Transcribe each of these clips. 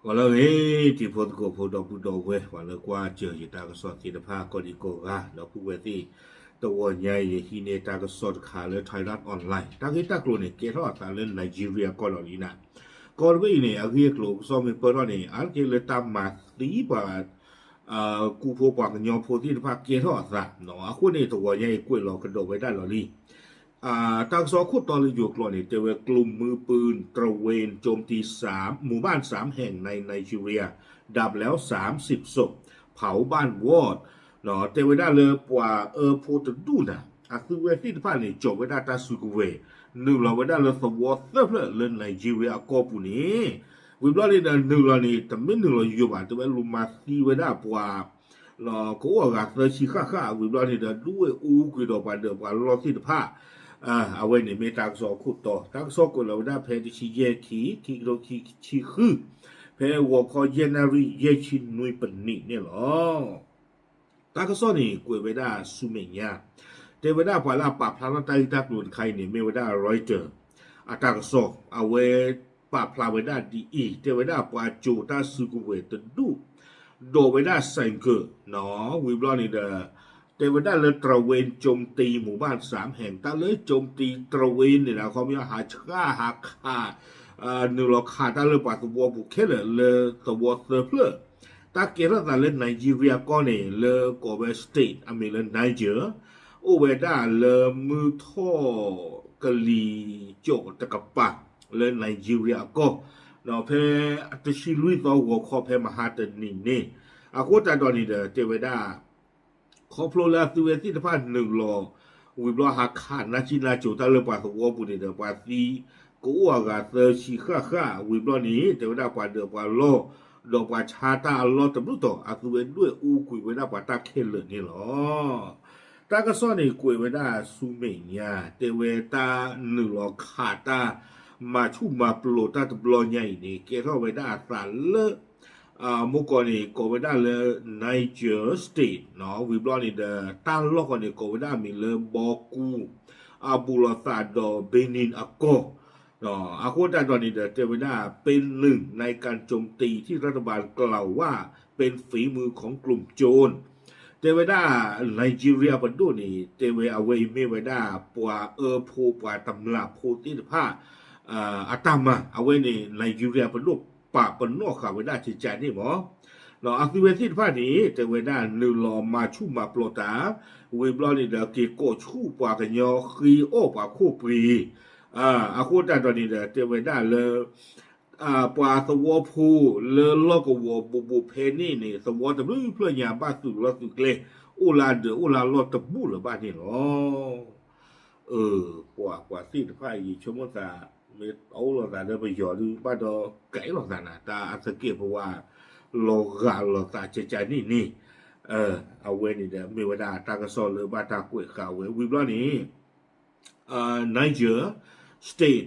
完了诶，地坡个坡到不到位，完了挂着一大个说题的怕个一个啊，แล้วผู้เวทีตัวใหญ่ที่เนี่ยตากสอดขาเลยไทยรัฐออนไลน์ตากิตากลุ่นเนี่ยเกี่ยวกับตาเล่นไนจีเรียก็หล่อนี้นะก่อนไปเนี่ยอาเกียกลุ่มซ้อมเป็นเปิดว่าเนี่ยอันเกี่ยวเลยตามมาตีบากูพวกกันยอมพูดที่ภาคเกี่ยวกับสัตว์เนาะคุณเนี่ยตัวใหญ่กุ้ยหลอกกระโดดไปได้หล่อนี้ทางสอขุดตอนเลยอยู่กลุ่มเนี่ยเจอกลุ่มมือปืนตระเวนโจมตีหมู่บ้าน3 แห่งในไนจีเรียดับแล้ว30 ศพเผาบ้านวอดเนาะเจอไว้ได้เลยกว่าโพตดูนะคือเวทีที่ผ่านนี่จบไว้ได้ตาสุกเวหนึ่งเราไว้ได้เลยสวอตเตอร์เลยไนจีเรียก็ปุ่นี้วิบล้อนี่หนึ่งเรานี่แต่ไม่หนึ่งเราอยู่บ้านแต่ว่าลุมาซีไว้ได้กว่าเราก็ว่าเธอชี้ข้าวิบล้อนี่เดินด้วยกุยดอกบานเดิมกว่าเราที่ผ่าเอาไว้ในเมตาสอขุดต่อทักษะก็เราได้เพจที่เยคีโรคีชีคือเพจวัวคอเยนารีเยชินนุยปนิเนี่ยหรอทักษะนี่กวยไว้ได้สุเมียเทวดาพาลาปะพลาตาอิทักลุนใครเนี่ยไม่ไว้ได้รอยเจอทักษะเอาไว้ปะพลาไว้ได้ดีเทวดาปาจูตาสุกุเวตดูโดไว้ได้ไซเกอร์เนาะวิบลอนี่เดเทวดาเลยตระเวนโจมตีหมู่บ้าน3 แห่งแต่เลยโจมตีตระเวนเนี่ยนะเขามีหาฆ่าหาฆ่าหนึ่งเราฆ่าแต่เลยปัสสาวะบุกเคเลยตัวเซอร์เพลตาเกิดแต่เลยไนจีเรียก็เนี่ยเลยกอบสเตทอเมริกันไนเจอร์โอเวด้าเลยมือท่อกะลีโจตะกับปะเลยไนจีเรียก็เนาะเพออัตชิลุยตัวหัวข้อเพมหาตนี่เนี่ยอากูแต่ตอนนี้เทวดาขอพลลาตัวที่ผ่านหนึ่งรอวิบล้อหักขาดนาชินาจูตาเลปัสวอบุญเดปัสซีกูว่ากาเตอชิข้าวิบล้อนี้แต่ว่าปัสเดปัสโลดอกปัสชาตาโลตบลุโตอาตัวด้วยคุยไว้ได้ปัสตาเคลนี่หรอตาก็ซ้อนในคุยไว้ได้สุเมียแต่เวตาหนึ่งรอขาดตามาชุ่มมาปลดตาตบลอใหญ่นี่เกเข้าไว้ได้สารเลเมื่อก่อนนี่ก็ไม่ได้เลยไนเจอร์สเตทเนาะวิบลอนี่เดตั้งโลกก่อนนี่ก็ไม่ได้มีเลยบอกูบูลาซาโดเบนินอาโกเนาะอาโกแต่ตอนนี้เทวดาเป็นหนึ่งในการโจมตีที่รัฐบาลกล่าวว่าเป็นฝีมือของกลุ่มโจรเทวดาไนจีเรียบันดูนี่เทวเอาไว้เมวดาปัวโพปัวตำลาโพติดผ้าอาตามาเอาไว้ในไนจีเรียบันดูปะปนนอกข่าวไว้ได้จิตใจนี่หมอเราอักเวทีผ่านนี้แต่เวลาหนึ่งรอมาชูมาปลตาเวบลอนี่เดกโกชูปากกันยอคีโอปากคู่ปรีอาคูแต่ตอนนี้แต่เวลาเลยปาสวอพูเลยลอกวัวบุเพนี่นี่สวอแต่ไม่เพื่อยาบ้าสุดละสุดเลยอุลาอุลาลอตบูหรือบ้านนี่หรอกว่าที่ผ่านอีชั่วโมงตาไม่เอาหรอกแต่เดี๋ยวไปหยอดดูบ้านเราไก่หรอกแต่นะแต่อาจจะเกี่ยวเพราะว่าโลกาโลตาใจนี่เอาไว้นี่เดี๋ยวมีเวลาตากระสอบหรือบ้านตากุ้ยข่าวเว้ยวิบล้อนี้ไนเจอร์สเตท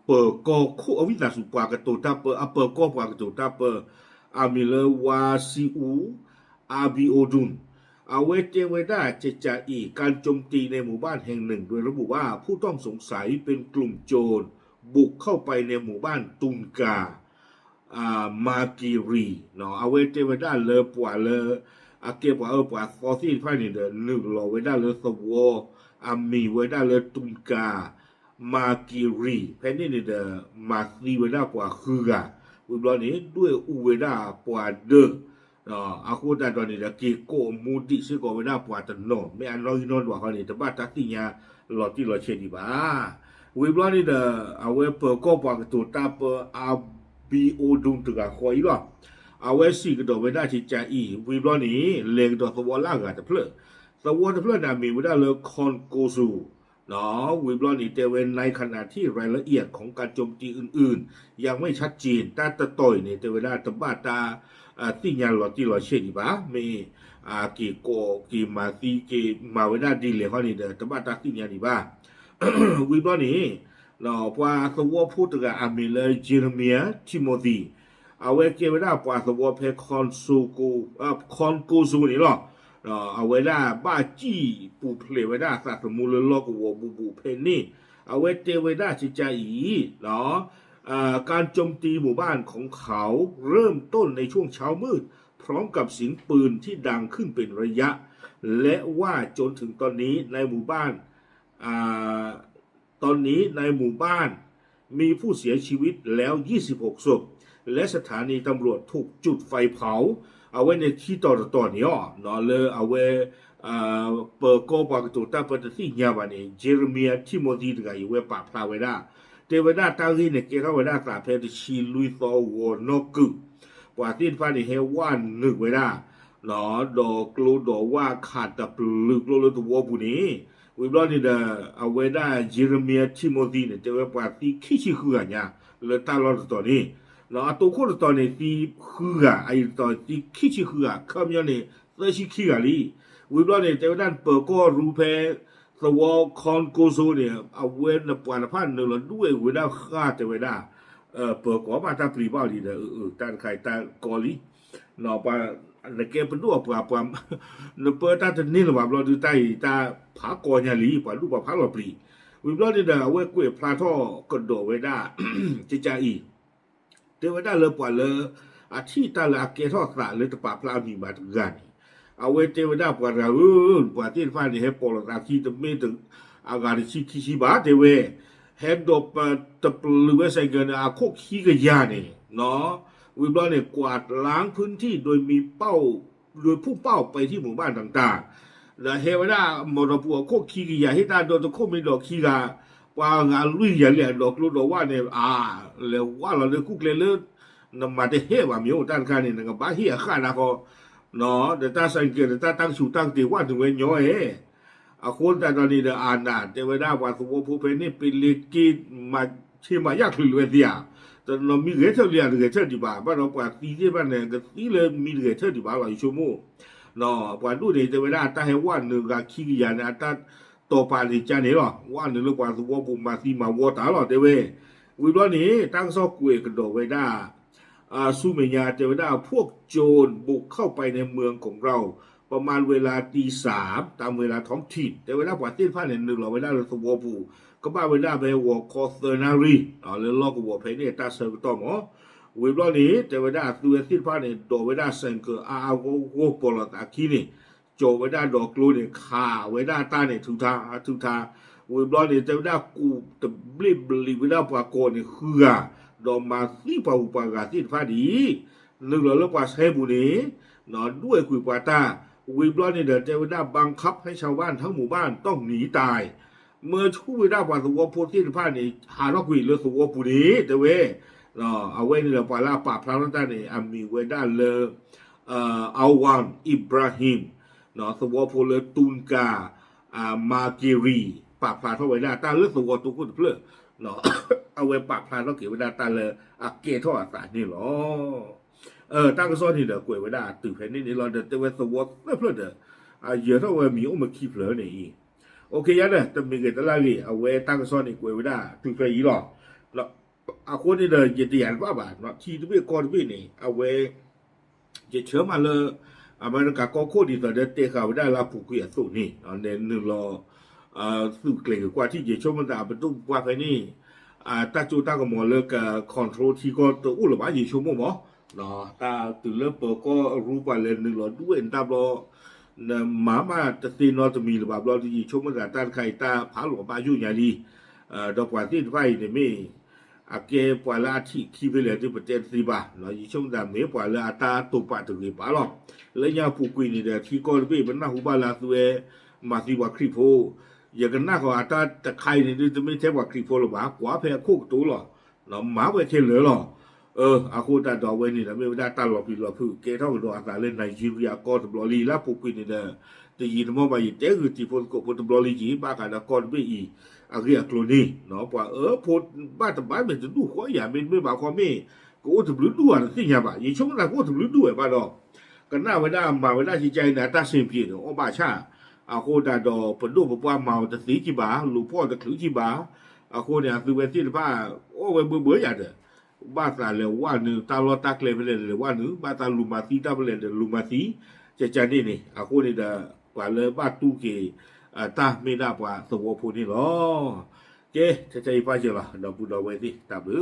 เปิดก็คู่อวินาสุปากระตุตาเปิดเปิดก็ปากระตุตาเปิดมีเลวาซิอูบิโอดุนเอาไว้เจไว้ได้จะอีกการโจมตีในหมู่บ้านแห่งหนึ่งโดยระบุว่าผู้ต้องสงสัยเป็นกลุ่มโจรบุกเข้าไปในหมู่บ้านตุนกามากิรีเนาะเอาไว้เจไว้ได้เลยปว่าเลยเก็บว่าปว่าฟอสซิลไฟนี่เดินหนึ่งรอไว้ได้เลยสวอมีไว้ได้เลยตุนกามากิรีแผ่นนี้นี่เดินมาซีไว้ได้ปว่าคือวิบลอนี้ด้วยไว้ได้ปว่าเดอาคูแต่ตอนนี้เด็กโกมูดิซึ่งก็ไม่ได้ปวดตนอไม่อันเราอินอนว่าเขาเนี่ยแต่บ้านตัดที่เนี่ยหลอดที่เราเชื่อดีบ้าวิบล้อนี่เด้อเอาไว้เปิดก็ปากตัวตาเปิดบีโอดุงตึกคอยหรอเอาไว้สี่กระโดดไม่ได้ที่ใจวิบล้อนี้เล็งตัวสวอล่างกันแต่เพลิดสวอแต่เพลิดน่ะมีไม่ได้เลยคอนโกซูเนาะวิบล้อนี้แต่เว้นในขณะที่รายละเอียดของการโจมตีอื่นๆยังไม่ชัดเจนแต่ต่อยเนี่ยแต่เวลาตบ้าตาที่ยาหลอดที่เราเชื่อดีบ้ามีกี่โกกี่มาตีกี่มาเวลาดีเลยเขานี่เด้อแต่บ้าตาที่ยาดีบ้าวิบล้อนี้เราพอสวอพูดกับมีเลยเจเรมียทิโมธีเอาไว้เกี่ยวกับพอสวอเพคอนซูกูนี่หรอ เอาไว้ได้บ้าจี้ปูเพลไว้ได้สัตว์สมุนลอกวัวบูเพนนี่เอาไว้เตไว้ได้จิใจอีเนาะการโจมตีหมู่บ้านของเขาเริ่มต้นในช่วงเช้ามืดพร้อมกับเสียงปืนที่ดังขึ้นเป็นระยะและว่าจนถึงตอนนี้ในหมู่บ้านตอนนี้ในหมู่บ้านมีผู้เสียชีวิตแล้ว26ศพและสถานีตำรวจถูกจุดไฟเผาเอาไว้ในที่ต่อนี้เนาะเลยเอาไว้เปิดโกบากตัวตาปฏิสิญญาบันเอเจเรมียทิโมธีตกอยู่ไว้ปากพลาไว้ได้แต่เวลาตั้งที่เนี่ยเกี่ยวกับเวลาสาเพดชีลุยโซวอนกุปว่าที่ฟ้าเนี่ยเฮวันนึกไว้ได้เนาะดอกลูดอกว่าขาดแต่ปลึกโลดตัวบุนี้วิบลอนี่เด้อเอาไว้ได้เจเรมียทิโมธีเนี่ยจะไว้ปว่าที่ขี้ชิคืออะไรเนี่ยเลยตาลอดตัวนี้แล้วตัวคนตัวนี้ที่คือไอ้ตัวที่ขี้ชิคือข้ามยันเนี่ยตัวชิคืออะไรวิบลอนี่แต่ว่าด้านเปิดก็รูปสวอคอนโกโซเนี่ยเอาเว้นปานพันหนึ่งแล้วด้วยเวลาฆ่าแต่เวลาเปิดก่อมาตาปรีบ้าดีเด้อตาไข่ตากอลีเนาะปาในเกมเป็นตัวปลาปลาเนาะเปิดตาจะนี่หรือว่าเราดูใต้ตาผากอญาลีปาลูกปาผาหลอปรีวิบลอนี่เด้อเอาไว้กุ้ยพลาท่อกระโดดไว้ได้จิจาอีเทวดาเลยปล่อยเลยอาทิตย์ตาละเกทอสระเลยตะปาพลามีมาถึงกันเอาไว้เทวดาปล่อยเราปล่อยที่ฟ้านี่ให้ปล่อยตาขี้ตะเมตึงอากาศขี้บ้าเทวเฮ็ดดอกตะปลือไว้ใส่เงินอาโคขี้กะยาเนี่ยเนาะวิบลอเนี่ยกวาดล้างพื้นที่โดยมีเป้าโดยพุ่งเป้าไปที่หมู่บ้านต่างๆแล้วเทวดามรปัวโคขี้กะยาให้ตาโดนตะโคไม่ดอกขี้กาว่างานลุยอย่างเนี่ยดอกรู้ดอกว่าเนี่ยแล้วว่าเราเนี่ยคุกเลยเลยนำมาได้เฮว่ามีโอตันคานี่นะครับบ้าเฮียข้านะก็เนาะเดี๋ยวตาสังเกตเดี๋ยวตาตั้งสูตั้งตีว่าถึงเว้นย้อยคนแต่ตอนนี้เดี๋ยวนาแต่เวลาว่าสมมติผู้เป็นนี่เป็นลิกิมาที่มายากหรือเวทีแต่เรามีเรื่องเรียนเรื่องที่บ้านบ้านเราปว่าตีที่บ้านเนี่ยก็ตีเลยมีเรื่องที่บ้านเราอยู่ชั่วโมงเนาะปว่าดูเนี่ยแต่เวลาตาให้วันหนึ่งก็ขี้ยาเนี่ยตาตัวปาลิจานี่หรอว่าหนึ่งลูกว่าสมมติผู้มาที่มาวอตาหรอเดี๋ยววิบลอนี้ตั้งซอกกุยกระโดดไว้ได้สุเมียเทวดาพวกโจรบุกเข้าไปในเมืองของเราประมาณเวลาตี 3ตามเวลาท้องถิ่นแต่เวลาปฏิภาณเนี่ยหนึ่งเราเวลาเราสวอปูก็บ้าเวลาไปวอคอสเตอร์นารีเรื่องลอกวอเพเนตาเซอร์ต่อหมอวิบลอนี้แต่เวลาตัวที่ภาณเนี่ยโดเวลาเซนเกอร์โกปลตาคีนี่โจเวลาดอกลูเนี่ยขาเวลาตาเนี่ยทุกทาวิบลอนี้แต่เวลากูตบลิบลิเวลาปากโกเนี่ยคือดอมาสีปาอุปากาที่ฟ้าดีหนึ่งเราปัสเฮบุนีนอนด้วยคุยปาตาวิบลอนี่เดินเจวิดาบังคับให้ชาวบ้านทั้งหมู่บ้านต้องหนีตายเมื่อชูวิดาปัสสาวะโพธิฟ้านี่หารักวิเลสวะปุนีแต่เวเอาไว้นี่เราปาลาป่าพระนั่นนี่อามีเวดาเลอาวานอิบราฮิมสวะโพเลตุนกามาเกรีป่าพระเท่าไว้ได้ตาเลือสวะตุกุตเพลเนาะเอาไว้ปากพลาดต้องเก็บไว้ได้ตาเลยเกทอสารนี่หรอตั้งก็ซ้อนนี่เด้อกวยไว้ได้ตื่นเพลนี่เราเดินเตวสวอตไม่เพลิดเด้อเยอะเท่าไว้มีโอมาคีเพลนี่โอเคยันเด้อแต่มีเกิดอะไรนี่เอาไว้ตั้งก็ซ้อนนี่กวยไว้ได้ตื่นเพลอีหรอแล้วคนนี่เด้อจะเดียนว่าบาทเนาะที่ที่ก่อนพี่นี่เอาไว้จะเชื่อมาเลยมันก็โคตรดีต่อเด็กเตะเขาได้รับผู้คุยสุนี่เน้นหนึ่งรอสื่อเกลี่ยกว่าที่จะชมมันแต่เป็นตู้ว่าไปนี่ตาจูตาก็มองเลิกคอนโทรลที่ก็ตัวอุลบะยิ่งชมมั้งเนาะตาตื่นเริ่มเปิดก็รู้ไปเลยหนึ่งรอด้วยตาบอหมามาจะตีนอจะมีหรือเปล่าเราที่ชมมันแต่ตาใครตาผาหลวงปายุ่งอย่างดีดอกกว่าที่ไฟเนี่ยไม่เก็บปล่อยละที่ขี้ไปเลยที่ประเทศสิบะเนาะยิ่งชมแต่ไม่ปล่อยละตาตุปะถึงกี่ปะหรอกแล้วยังผู้กุยนี่เดี๋ยวที่ก็ไปเป็นหน้าหูบาลาตัวมาสิว่าคริโพอย่างกันหน้าก็อาจจะใครนี่จะไม่ใช่ว่าคริโพหรอกกว่าแพ้คู่ตัวหรอเนาะหมาไปเช่นเลยหรออาคูตาดอกเวนี่นะไม่ได้ตลอดปีหรอกคือเกท่ากับดอกอาตาเล่นไนจีเรียก็ตบลอลีแล้วผู้กุยนี่เด้อแต่ยินมองไปยินเจ้าคือที่พลก็พลตบลอลีจีบ้ากันแล้วก็ไม่อีเรียกโลนี่เนาะว่าพลบ้านตบ้านมันจะดูข้ออย่างไม่บาความไม่กูถึงรู้ด้วยสิ่งอย่างแบบยิ่งช่วงนั้นกูถึงรู้ด้วยบ้าดอกกันหน้าเวลามาเวลาจิตใจเนี่ยตาเสียงเพี้ยนบ้าชาโคตาดอปนดูปว่าเมาจะสีจีบาหลูพ่อจะขลุ่จีบาโคเนี่ยคือเวทีผ้าโอ้เบื่ออย่างเด้อบ้าตาเลยว่าหนึ่งตาลอตักเลยไปเลยว่าหนึ่งบ้าตาลูมาซีตาไปเลยลูมาซี จะนี่อากูนี่ดากว่าเลยบ้าตู้เกตาไม่ได้กว่าสวพูนี่หรอเจ๊จะอีป้าเจอละดอกบุดอกเวทีตาบึ